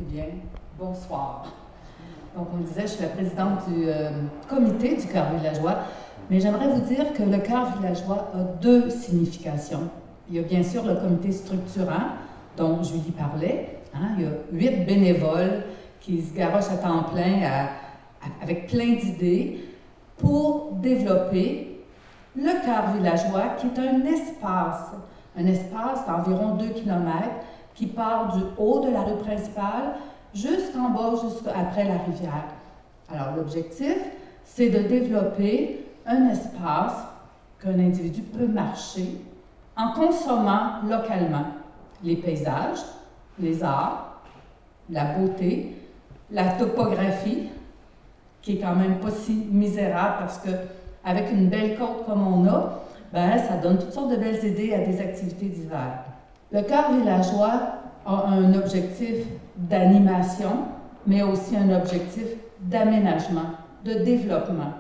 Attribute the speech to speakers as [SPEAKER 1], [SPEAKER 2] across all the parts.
[SPEAKER 1] bien, bonsoir. Donc, on disait, je suis la présidente du comité du Chœur villageois, mais j'aimerais vous dire que le Chœur villageois a deux significations. Il y a bien sûr le comité structurant, dont Julie parlait. Il y a 8 bénévoles qui se garochent à temps plein avec plein d'idées pour développer le Chœur villageois, qui est un espace d'environ 2 km qui part du haut de la rue principale jusqu'en bas, jusqu'après la rivière. Alors, l'objectif, c'est de développer un espace qu'un individu peut marcher en consommant localement les paysages, les arts, la beauté, la topographie, qui est quand même pas si misérable parce que avec une belle côte comme on a, ça donne toutes sortes de belles idées à des activités d'hiver. Le Chœur villageois a un objectif d'animation, mais aussi un objectif d'aménagement, de développement.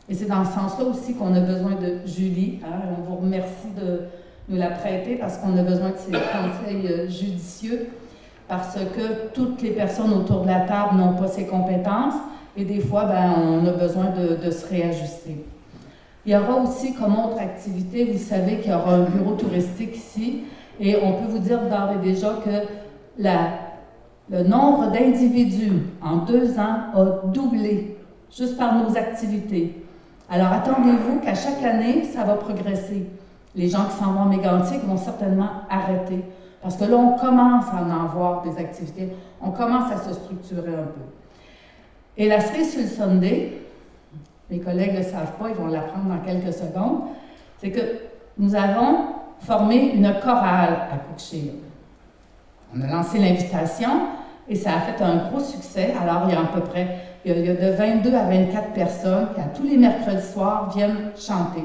[SPEAKER 1] Et c'est dans ce sens-là aussi qu'on a besoin de Julie. On vous remercie de nous la prêter parce qu'on a besoin de ses conseils judicieux, parce que toutes les personnes autour de la table n'ont pas ces compétences et des fois, on a besoin de se réajuster. Il y aura aussi comme autre activité, vous savez qu'il y aura un bureau touristique ici et on peut vous dire d'ores et déjà que le nombre d'individus en 2 ans a doublé juste par nos activités. Alors attendez-vous qu'à chaque année, ça va progresser. Les gens qui s'en vont en Mégantic vont certainement arrêter parce que là, on commence à en avoir des activités, on commence à se structurer un peu. Et la cerise sur le Sunday, mes collègues ne le savent pas, ils vont l'apprendre dans quelques secondes, c'est que nous avons formé une chorale à Cookshire. On a lancé l'invitation et ça a fait un gros succès. Alors, il y a à peu près il y a de 22 à 24 personnes qui, à tous les mercredis soirs, viennent chanter.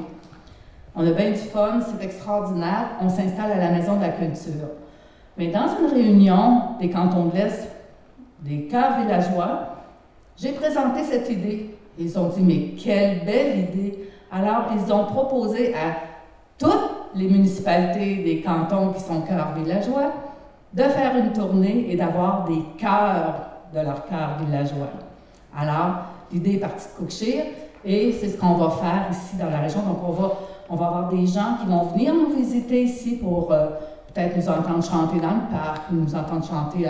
[SPEAKER 1] On a bien du fun, c'est extraordinaire. On s'installe à la Maison de la Culture. Mais dans une réunion des cantons de l'Est, des chœurs villageois, j'ai présenté cette idée. Ils ont dit, mais quelle belle idée! Alors, ils ont proposé à toutes les municipalités des cantons qui sont chœurs villageois de faire une tournée et d'avoir des chœurs de leurs chœurs villageois. Alors, l'idée est partie de Cookshire et c'est ce qu'on va faire ici dans la région. Donc, on va avoir des gens qui vont venir nous visiter ici pour peut-être nous entendre chanter dans le parc, nous entendre chanter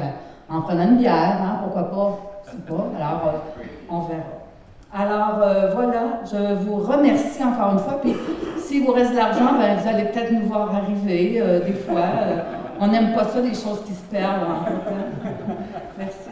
[SPEAKER 1] en prenant une bière, pourquoi pas, je sais pas. Alors, on verra. Alors, voilà, je vous remercie encore une fois. Puis, s'il vous reste de l'argent, vous allez peut-être nous voir arriver des fois. On n'aime pas ça, les choses qui se perdent. Merci.